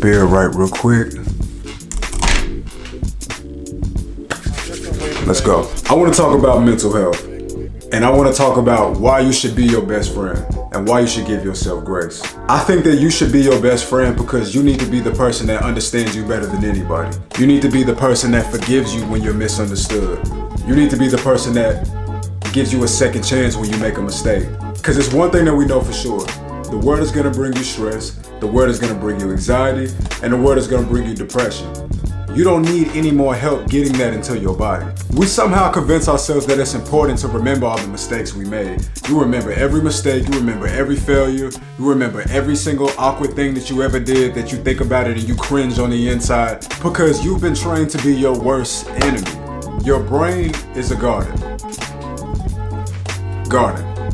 beer right real quick. Let's go. I want to talk about mental health. And I want to talk about why you should be your best friend and why you should give yourself grace. I think that you should be your best friend because you need to be the person that understands you better than anybody. You need to be the person that forgives you when you're misunderstood. You need to be the person that gives you a second chance when you make a mistake. Because it's one thing that we know for sure. The world is going to bring you stress, the world is going to bring you anxiety, and the world is going to bring you depression. You don't need any more help getting that into your body. We somehow convince ourselves that it's important to remember all the mistakes we made. You remember every mistake, you remember every failure, you remember every single awkward thing that you ever did, that you think about it and you cringe on the inside because you've been trained to be your worst enemy. Your brain is a garden.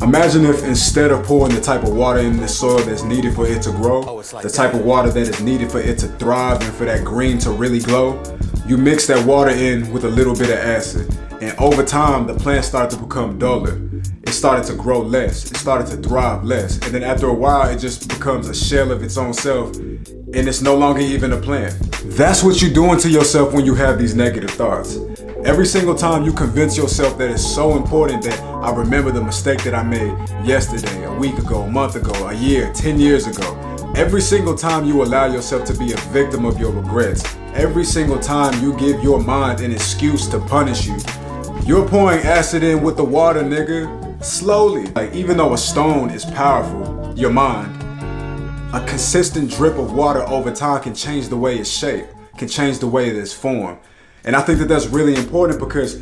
Imagine if instead of pouring the type of water in the soil that's needed for it to grow, the type of water that is needed for it to thrive and for that green to really glow, you mix that water in with a little bit of acid. And over time, the plant started to become duller. It started to grow less. It started to thrive less. And then after a while, it just becomes a shell of its own self and it's no longer even a plant. That's what you're doing to yourself when you have these negative thoughts. Every single time you convince yourself that it's so important that I remember the mistake that I made yesterday, a week ago, a month ago, a year, 10 years ago. Every single time you allow yourself to be a victim of your regrets, every single time you give your mind an excuse to punish you, you're pouring acid in with the water, nigga, slowly. Like, even though a stone is powerful, your mind, a consistent drip of water over time can change the way it's shaped, can change the way that it's formed. And I think that that's really important because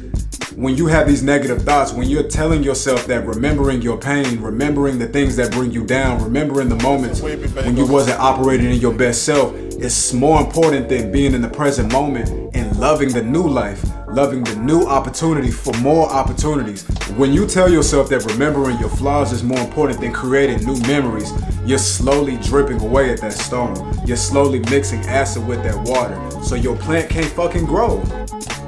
when you have these negative thoughts, when you're telling yourself that remembering your pain, remembering the things that bring you down, remembering the moments when you wasn't operating in your best self, it's more important than being in the present moment and loving the new life, loving the new opportunity for more opportunities. When you tell yourself that remembering your flaws is more important than creating new memories, you're slowly dripping away at that stone. You're slowly mixing acid with that water, so your plant can't fucking grow.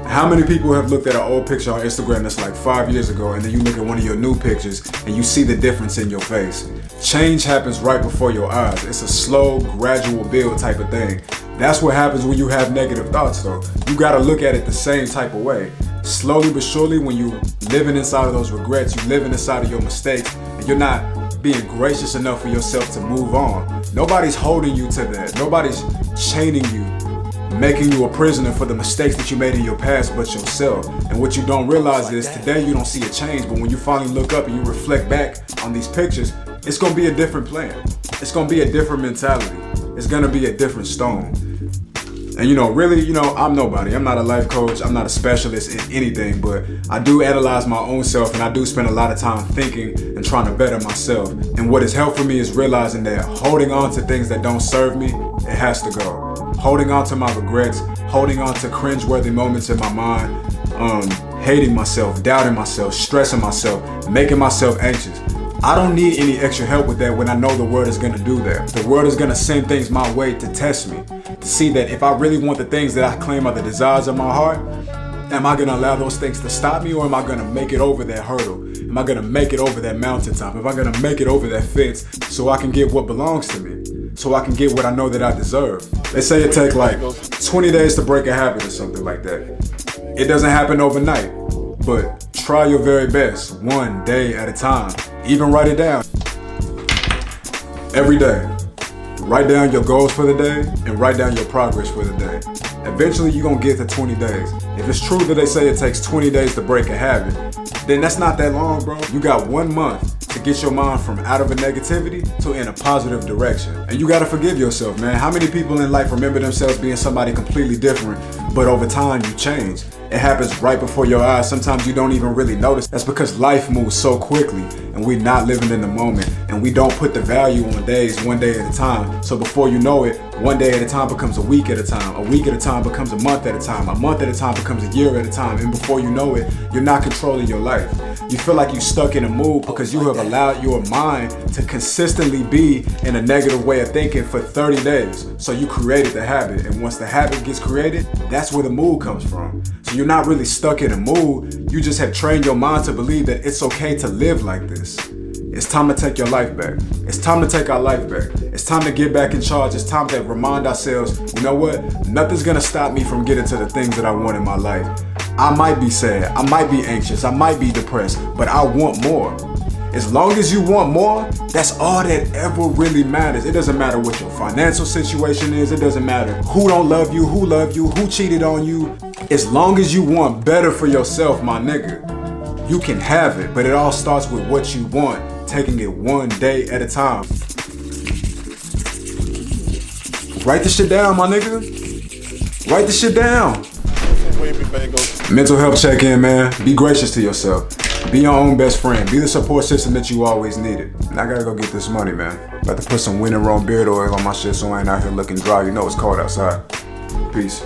How many people have looked at an old picture on Instagram that's like 5 years ago, and then you look at one of your new pictures and you see the difference in your face? Change happens right before your eyes. It's a slow, gradual build type of thing. That's what happens when you have negative thoughts though. You gotta look at it the same type of way. Slowly but surely, when you living inside of those regrets, you living inside of your mistakes, and you're not being gracious enough for yourself to move on. Nobody's holding you to that. Nobody's chaining you, making you a prisoner for the mistakes that you made in your past but yourself. And what you don't realize is today you don't see a change, but when you finally look up and you reflect back on these pictures, it's gonna be a different plan. It's gonna be a different mentality. It's gonna be a different stone. And really, I'm nobody. I'm not a life coach. I'm not a specialist in anything, but I do analyze my own self and I do spend a lot of time thinking and trying to better myself. And what has helped for me is realizing that holding on to things that don't serve me, it has to go. Holding on to my regrets, holding on to cringeworthy moments in my mind, hating myself, doubting myself, stressing myself, making myself anxious. I don't need any extra help with that when I know the world is gonna do that. The world is gonna send things my way to test me, to see that if I really want the things that I claim are the desires of my heart, am I gonna allow those things to stop me, or am I gonna make it over that hurdle? Am I gonna make it over that mountaintop? Am I gonna make it over that fence so I can get what belongs to me? So I can get what I know that I deserve? They say it takes like 20 days to break a habit or something like that. It doesn't happen overnight, but try your very best, one day at a time. Even write it down. Every day. Write down your goals for the day and write down your progress for the day. Eventually you're gonna get to 20 days. If it's true that they say it takes 20 days to break a habit, then that's not that long, bro. You got 1 month to get your mind from out of a negativity to in a positive direction. And you gotta forgive yourself, man. How many people in life remember themselves being somebody completely different, but over time you change? It happens right before your eyes. Sometimes you don't even really notice. That's because life moves so quickly and we're not living in the moment, and we don't put the value on days, one day at a time. So before you know it, one day at a time becomes a week at a time. A week at a time becomes a month at a time. A month at a time becomes a year at a time. And before you know it, you're not controlling your life. You feel like you're stuck in a mood because you have allowed your mind to consistently be in a negative way of thinking for 30 days. So you created the habit. And once the habit gets created, that's where the mood comes from. So you're not really stuck in a mood. You just have trained your mind to believe that it's okay to live like this. It's time to take your life back. It's time to take our life back. It's time to get back in charge. It's time to remind ourselves, you know what? Nothing's gonna stop me from getting to the things that I want in my life. I might be sad, I might be anxious, I might be depressed, but I want more. As long as you want more, that's all that ever really matters. It doesn't matter what your financial situation is. It doesn't matter who don't love you, who cheated on you. As long as you want better for yourself, my nigga, you can have it. But it all starts with what you want, taking it one day at a time. Write the shit down, my nigga. Write the shit down. Mental health check-in, man. Be gracious to yourself. Be your own best friend. Be the support system that you always needed. And I gotta go get this money, man. About to put some Winter Rome beard oil on my shit so I ain't out here looking dry. You know it's cold outside. Peace.